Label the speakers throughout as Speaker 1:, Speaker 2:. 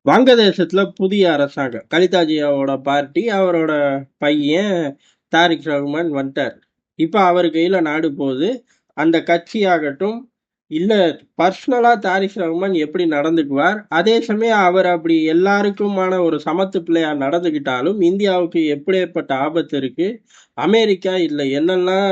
Speaker 1: வங்கதேசத்துல புதிய அரசாங்கம், கலிதாஜியாவோட பார்ட்டி, அவரோட பையன் தாரிக் ரஹ்மான் வந்துட்டார். இப்ப அவர் கையில நாடு போகுது. அந்த கட்சியாகட்டும், இல்ல பர்சனலா தாரிக் ரஹ்மான் எப்படி நடந்துக்குவார், அதே சமயம் அவர் அப்படி எல்லாருக்குமான ஒரு சமத்து பிள்ளையா நடந்துக்கிட்டாலும் இந்தியாவுக்கு எப்படிப்பட்ட ஆபத்து இருக்கு, அமெரிக்கா இல்லை என்னெல்லாம்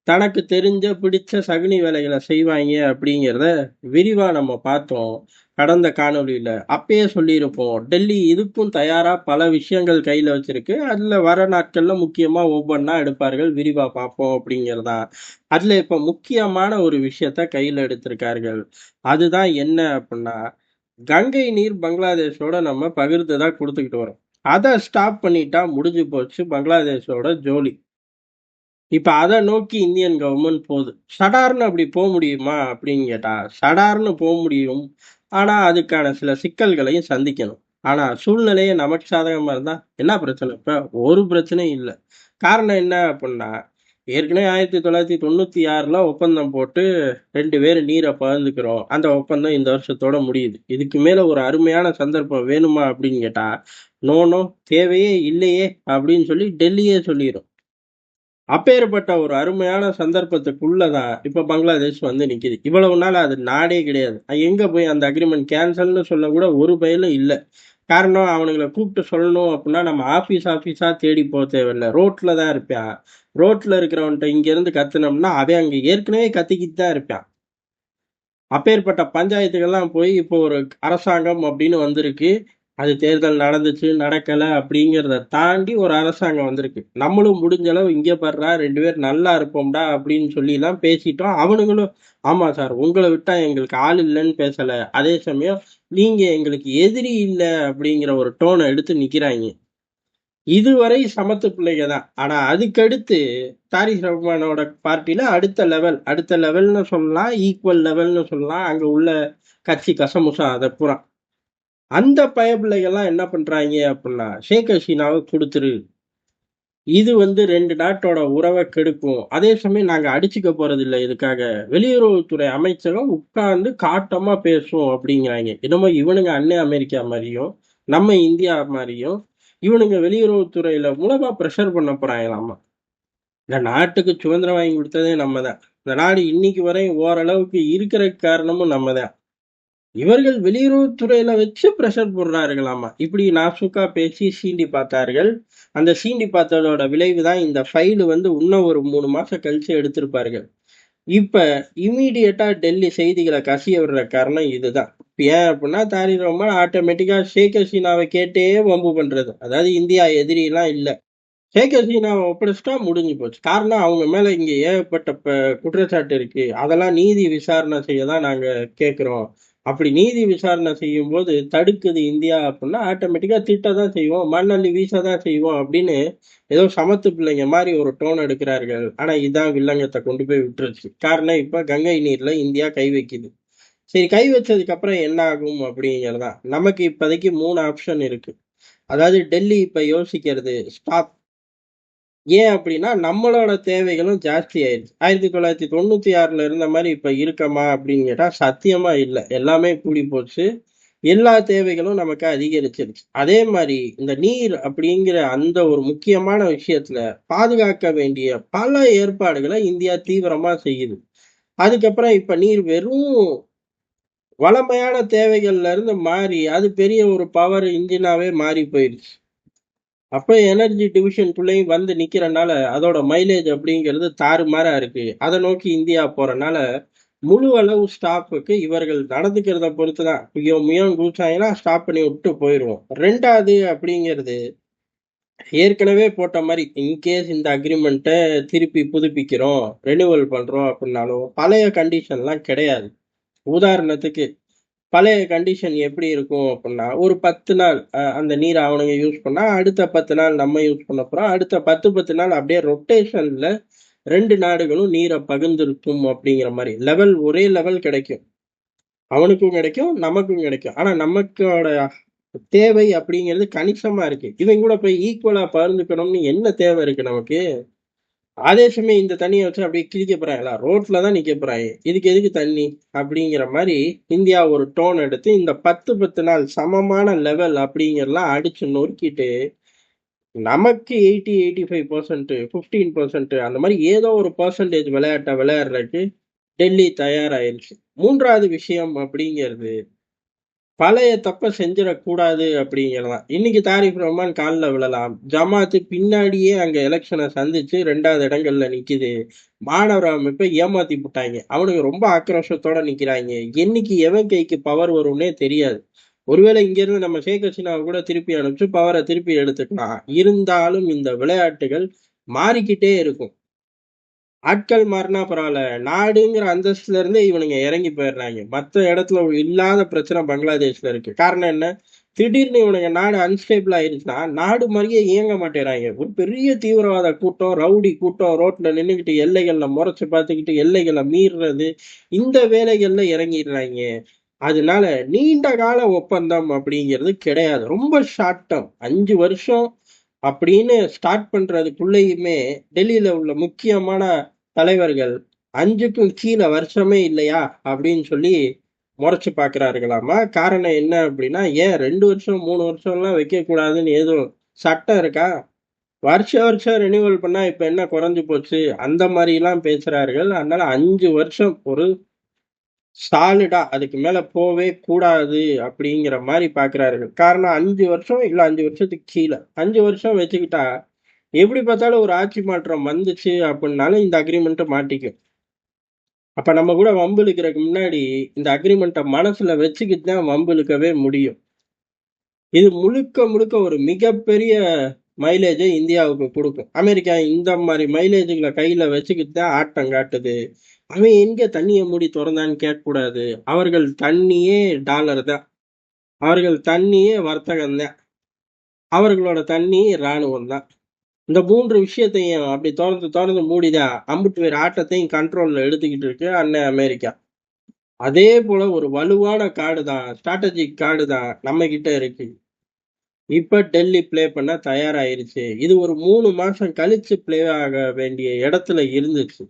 Speaker 1: தனக்கு தெரிஞ்ச பிடிச்ச சகுனி வேலைகளை செய்வாங்க அப்படிங்கிறத விரிவா நம்ம பார்த்தோம் கடந்த காணொளியில. அப்பயே சொல்லியிருப்போம், டெல்லி இதுக்கும் தயாரா பல விஷயங்கள் கையில வச்சிருக்கு. அதுல வர நாட்கள்ல முக்கியமா ஒவ்வொன்றா எடுப்பார்கள், விரிவா பார்ப்போம் அப்படிங்கிறதா. அதுல இப்ப முக்கியமான ஒரு விஷயத்த கையில எடுத்திருக்கார்கள். அதுதான் என்ன அப்படின்னா, கங்கை நீர் பங்களாதேஷோட நம்ம பகிர்ந்துதான் கொடுத்துக்கிட்டு வரோம். அதை ஸ்டாப் பண்ணிட்டா முடிஞ்சு போச்சு பங்களாதேஷோட ஜோலி. இப்ப அதை நோக்கி இந்தியன் கவர்மெண்ட் போகுது. சடார்னு அப்படி போக முடியுமா அப்படின்னு கேட்டா, சடார்னு போக முடியும். ஆனா அதுக்கான சில சிக்கல்களையும் சந்திக்கணும். ஆனா சூழ்நிலையே நமக்கு சாதகமா இருந்தா என்ன பிரச்சனை? இப்ப ஒரு பிரச்சனையும் இல்லை. காரணம் என்ன அப்படின்னா, ஏற்கனவே 1996ல ஒப்பந்தம் போட்டு 2 பேர் நீரை பகிர்ந்துக்கிறோம். அந்த ஒப்பந்தம் இந்த வருஷத்தோட முடியுது. இதுக்கு மேல ஒரு அருமையான சந்தர்ப்பம் வேணுமா அப்படின்னு கேட்டா, நோ தேவையே இல்லையே அப்படின்னு சொல்லி டெல்லியே சொல்லிடும். அப்பேற்பட்ட ஒரு அருமையான சந்தர்ப்பத்துக்குள்ளதான் இப்ப பங்களாதேஷ் வந்து நிக்குது. இவ்வளவு நாள் அது நாடே கிடையாது. எங்க போய் அந்த அக்ரிமெண்ட் கேன்சல்னு சொல்ல கூட ஒரு பயலும் இல்லை. காரணம், அவனுங்களை கூப்பிட்டு சொல்லணும் அப்படின்னா நம்ம ஆபீஸா தேடி போக தேவையில்லை. ரோட்ல தான் இருப்பான். ரோட்ல இருக்கிறவன்ட்ட இங்க இருந்து கத்துனோம்னா அவன் அங்க ஏற்கனவே கத்திக்கிட்டு தான் இருப்பான். அப்பேற்பட்ட பஞ்சாயத்துக்கெல்லாம் போய் இப்போ ஒரு அரசாங்கம் அப்படின்னு வந்திருக்கு. அது தேர்தல் நடந்துச்சு நடக்கல அப்படிங்கிறத தாண்டி ஒரு அரசாங்கம் வந்திருக்கு. நம்மளும் முடிஞ்ச அளவு இங்கே படுறா 2 பேர் நல்லா இருப்போம்டா அப்படின்னு சொல்லி எல்லாம் பேசிட்டோம். அவனுங்களும் ஆமா சார், உங்களை விட்டா எங்களுக்கு ஆள் இல்லைன்னு பேசல, அதே சமயம் நீங்க எங்களுக்கு எதிரி இல்லை அப்படிங்கிற ஒரு டோனை எடுத்து நிக்கிறாங்க. இதுவரை சமத்து பிள்ளைங்க தான். ஆனா அதுக்கடுத்து தாரிக் ரஹ்மானோட பார்ட்டில அடுத்த லெவல்னு சொல்லலாம், ஈக்குவல் லெவல்னு சொல்லலாம். அங்க உள்ள கட்சி கசமுசா அதை பூரா அந்த பயப்பிள்ளைகள்லாம் என்ன பண்றாங்க அப்படின்னா, ஷேக் ஹசீனாவை கொடுத்துரு, இது 2 நாட்டோட உறவை கெடுக்கும், அதே சமயம் நாங்க அடிச்சுக்க போறது இல்லை, இதுக்காக வெளியுறவுத்துறை அமைச்சகம் உட்கார்ந்து காட்டமா பேசும் அப்படிங்கிறாங்க. என்னமோ இவனுங்க அன்னை அமெரிக்கா மாதிரியும் நம்ம இந்தியா மாதிரியும் இவனுங்க வெளியுறவுத்துறையில மூலமா ப்ரெஷர் பண்ண போறாங்களாமா. இந்த நாட்டுக்கு சுதந்திரம் வாங்கி கொடுத்ததே நம்ம தான். இந்த நாடு இன்னைக்கு வரையும் ஓரளவுக்கு இருக்கிற காரணமும் நம்ம தான். இவர்கள் வெளியுறவுத்துறையில வச்சு ப்ரெஷர் போடுறார்களாமா. இப்படி நாசுக்கா பேசி சீண்டி பார்த்தார்கள். அந்த சீண்டி பார்த்ததோட விளைவு தான் இந்த ஃபைல் இன்னும் ஒரு 3 மாசம் கழிச்சு எடுத்திருப்பார்கள். இப்ப இமீடியட்டா டெல்லி செய்திகளை கசிய விடுற காரணம் இதுதான். ஏன் அப்படின்னா, தாரிக் ரஹ்மான் ஆட்டோமேட்டிக்கா ஷேக் ஹசீனாவை கேட்டே வம்பு பண்றது. அதாவது இந்தியா எதிரிலாம் இல்லை, ஷேக் ஹசீனாவை ஒப்படைச்சிட்டா முடிஞ்சு போச்சு. காரணம், அவங்க மேல இங்க ஏகப்பட்ட குற்றச்சாட்டு இருக்கு. அதெல்லாம் நீதி விசாரணை செய்ய தான் நாங்க கேட்கிறோம். அப்படி நீதி விசாரணை செய்யும் போது தடுக்குது இந்தியா அப்படின்னா ஆட்டோமேட்டிக்கா திட்ட தான் செய்வோம், மண்ணள்ளி வீச தான் செய்வோம் அப்படின்னு ஏதோ சமத்து பிள்ளைங்க மாதிரி ஒரு டோன் எடுக்கிறார்கள். ஆனா இதான் வில்லங்கத்தை கொண்டு போய் விட்டுருச்சு. காரணம், இப்ப கங்கை நீர்ல இந்தியா கை வைக்குது. சரி, கை வச்சதுக்கு அப்புறம் என்ன ஆகும் அப்படிங்கிறதா. நமக்கு இப்போதைக்கு 3 ஆப்ஷன் இருக்கு. அதாவது டெல்லி இப்ப யோசிக்கிறது ஸ்டாப். ஏன் அப்படின்னா, நம்மளோட தேவைகளும் ஜாஸ்தி ஆயிடுச்சு. 1996ல இருந்த மாதிரி இப்ப இருக்கமா அப்படின்னு கேட்டா சத்தியமா இல்லை. எல்லாமே கூடி போச்சு. எல்லா தேவைகளும் நமக்கு அதிகரிச்சிருச்சு. அதே மாதிரி இந்த நீர் அப்படிங்கிற அந்த ஒரு முக்கியமான விஷயத்துல பாதுகாக்க வேண்டிய பல ஏற்பாடுகளை இந்தியா தீவிரமா செய்யுது. அதுக்கப்புறம் இப்ப நீர் வெறும் வளமையான தேவைகள்ல இருந்து மாறி அது பெரிய ஒரு பவர் இன்ஜினாவே மாறி போயிடுச்சு. அப்ப எனர்ஜி டிவிஷனுக்குள்ளேயும் நிக்கிறனால அதோட மைலேஜ் அப்படிங்கிறது தாறுமாறா இருக்கு. அதை நோக்கி இந்தியா போறனால முழு அளவு ஸ்டாப்புக்கு இவர்கள் நடந்துக்கிறத பொறுத்துதான். முயம் குதிச்சாங்கன்னா ஸ்டாப் பண்ணி விட்டு போயிடுவோம். 2வது அப்படிங்கிறது, ஏற்கனவே போட்ட மாதிரி இன்கேஸ் இந்த அக்ரிமெண்ட்டை திருப்பி புதுப்பிக்கிறோம், ரெனிவல் பண்றோம் அப்படின்னாலும் பழைய கண்டிஷன்லாம் கிடையாது. உதாரணத்துக்கு பழைய கண்டிஷன் எப்படி இருக்கும் அப்படின்னா, ஒரு 10 நாள் அந்த நீரை அவனுங்க யூஸ் பண்ணா அடுத்த 10 நாள் நம்ம யூஸ் பண்ண போறோம். அடுத்த 10 நாள் அப்படியே ரொட்டேஷன்ல 2 நாடுகளும் நீரை பகிர்ந்திருக்கும் அப்படிங்கிற மாதிரி ஒரே லெவல் கிடைக்கும். அவனுக்கும் கிடைக்கும், நமக்கும் கிடைக்கும். ஆனா நமக்கோட தேவை அப்படிங்கிறது கணிசமா இருக்கு. இவங்க கூட போய் ஈக்குவலா பகிர்ந்துக்கணும்னு என்ன தேவை இருக்கு நமக்கு? அதே சமயம் இந்த தண்ணியை வச்சு அப்படியே கிழிக்க போறாங்களா, ரோட்ல தான் நிக்க போறாங்க, இதுக்கு எதுக்கு தண்ணி அப்படிங்கிற மாதிரி இந்தியா ஒரு டோன் எடுத்து இந்த 10 சமமான லெவல் அப்படிங்கிறலாம் அடிச்சு நொறுக்கிட்டு நமக்கு 80-85% 15% அந்த மாதிரி ஏதோ ஒரு பர்சன்டேஜ் விளையாட்டை விளையாடுறதுக்கு டெல்லி தயாராயிருச்சு. மூன்றாவது விஷயம் அப்படிங்கிறது பழைய தப்ப செஞ்சிடக்கூடாது அப்படிங்கிறதான். இன்னைக்கு தாரிக் ரஹ்மான் காலில் விழலாம், ஜமாத்து பின்னாடியே அங்க எலெக்ஷனை சந்திச்சு 2வது இடங்கள்ல நிக்குது, மாணவர் அமைப்பை ஏமாத்தி விட்டாங்க, அவனுக்கு ரொம்ப ஆக்ரோஷத்தோட நிக்கிறாங்க. என்னைக்கு எவன் கைக்கு பவர் வரும்னே தெரியாது. ஒருவேளை இங்க இருந்து நம்ம ஷேக் ஹசீனாவை கூட திருப்பி அனுப்பிச்சு பவரை திருப்பி எடுத்துக்கலாம். இருந்தாலும் இந்த விளையாட்டுகள் மாறிக்கிட்டே இருக்கும். ஆட்கள் மாறினா பரவாயில்ல, நாடுங்கிற அந்தஸ்துல இருந்தே இவனுங்க இறங்கி போயிடுறாங்க. மற்ற இடத்துல இல்லாத பிரச்சனை பங்களாதேஷ்ல இருக்கு. காரணம் என்ன? திடீர்னு இவனுங்க நாடு அன்ஸ்டேபிள் ஆயிருச்சுன்னா நாடு மாதிரியே இயங்க மாட்டேறாங்க. ஒரு பெரிய தீவிரவாத கூட்டம், ரவுடி கூட்டம் ரோட்ல நின்றுக்கிட்டு எல்லைகள்ல முறைச்சு பார்த்துக்கிட்டு எல்லைகளை மீறுறது, இந்த வேலைகள்ல இறங்கிடுறாங்க. அதனால நீண்ட கால ஒப்பந்தம் அப்படிங்கிறது கிடையாது. ரொம்ப ஷார்ட் டேர்ம் 5 வருஷம் அப்படின்னு ஸ்டார்ட் பண்றதுக்குள்ளேயுமே டெல்லியில உள்ள முக்கியமான தலைவர்கள் 5க்கும் கீழே வருஷமே இல்லையா அப்படின்னு சொல்லி முறைச்சு பார்க்குறாருங்களாமா. காரணம் என்ன அப்படின்னா, ஏன் 2 வருஷம் 3 வருஷம்லாம் வைக்கக்கூடாதுன்னு எதுவும் சட்டம் இருக்கா? வருஷம் ரெனியூவல் பண்ணா இப்ப என்ன குறைஞ்சு போச்சு? அந்த மாதிரிலாம் பேசுறார்கள். அதனால 5 வருஷம் ஒரு சாலிடா அதுக்கு மேல போவே கூடாது அப்படிங்கிற மாதிரி பாக்குறார்கள். காரணம் 5 வருஷம் இல்ல 5 வருஷத்துக்கு கீழே 5 வருஷம் வச்சுக்கிட்டா எப்படி பார்த்தாலும் ஒரு ஆட்சி மாற்றம் வந்துச்சு அப்படின்னாலும் இந்த அக்ரிமெண்ட்டை மாட்டிக்கும். அப்ப நம்ம கூட வம்பு இழுக்கிறதுக்கு முன்னாடி இந்த அக்ரிமெண்ட்டை மனசுல வச்சுக்கிட்டு தான் வம்பு இழுக்கவே முடியும். இது முழுக்க முழுக்க ஒரு மிகப்பெரிய மைலேஜை இந்தியாவுக்கு கொடுக்கும். அமெரிக்கா இந்த மாதிரி மைலேஜுகளை கையில வச்சுக்கிட்டு தான் ஆட்டம் காட்டுது. அவன் எங்க தண்ணியை மூடி திறந்தான்னு கேட்கக்கூடாது. அவர்கள் தண்ணியே டாலர் தான், அவர்கள் தண்ணியே வர்த்தகம் தான், அவர்களோட தண்ணி இராணுவம் தான். இந்த 3 விஷயத்தையும் அப்படி திறந்து திறந்து மூடிதான் அம்புட்டு பேர் ஆட்டத்தையும் கண்ட்ரோல்ல எடுத்துக்கிட்டு இருக்கு அண்ணன் அமெரிக்கா. அதே போல ஒரு வலுவான கார்டு தான், ஸ்ட்ராட்டஜிக் கார்டு தான் நம்ம கிட்ட இருக்கு. இப்ப டெல்லி பிளே பண்ண தயாராயிருச்சு. இது ஒரு 3 மாசம் கழிச்சு பிளே ஆக வேண்டிய இடத்துல இருந்துச்சு.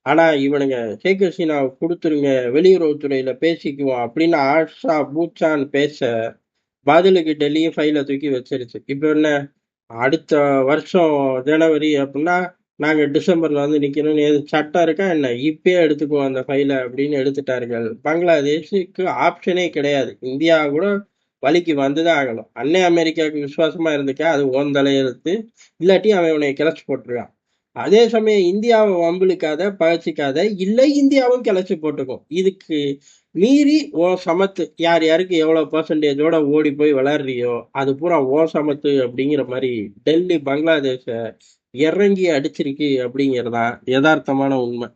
Speaker 1: ஆனா இவனுங்க ஷேக் ஹசீனாவை கொடுத்துருங்க, வெளியுறவுத்துறையில பேசிக்குவோம் அப்படின்னு ஆஷா பூச்சான்னு பேச பதிலுக்கு டெல்லியும் ஃபைலை தூக்கி வச்சிருச்சு. இப்ப என்ன, அடுத்த வருஷம் ஜனவரி அப்படின்னா நாங்க டிசம்பர்ல வந்து நிக்கணும்னு எது சட்டம் இருக்கா என்ன? இப்பயே எடுத்துக்குவோம் அந்த ஃபைலை அப்படின்னு எடுத்துட்டார்கள். பங்களாதேஷுக்கு ஆப்ஷனே கிடையாது. இந்தியா கூட வழிக்கு வந்துதான் ஆகணும். அன்னை அமெரிக்காவுக்கு விசுவாசமா இருந்துக்க, அது ஓன் தலையெழுத்து. இல்லாட்டி அவன் உன்னை கிளச்சு போட்டுருக்கான். அதே சமயம் இந்தியாவை வம்பிழுக்காத, பகச்சிக்காத, இல்லை இந்தியாவும் கிளச்சு போட்டுக்கும். இதுக்கு மீறி ஓ சமத்து, யார் யாருக்கு எவ்வளவு பர்சன்டேஜோட ஓடி போய் விளையாடுறியோ அது பூரா ஓ சமத்து அப்படிங்கிற மாதிரி டெல்லி பங்களாதேஷ இறங்கி அடிச்சிருக்கு அப்படிங்கிறதா யதார்த்தமான உண்மை.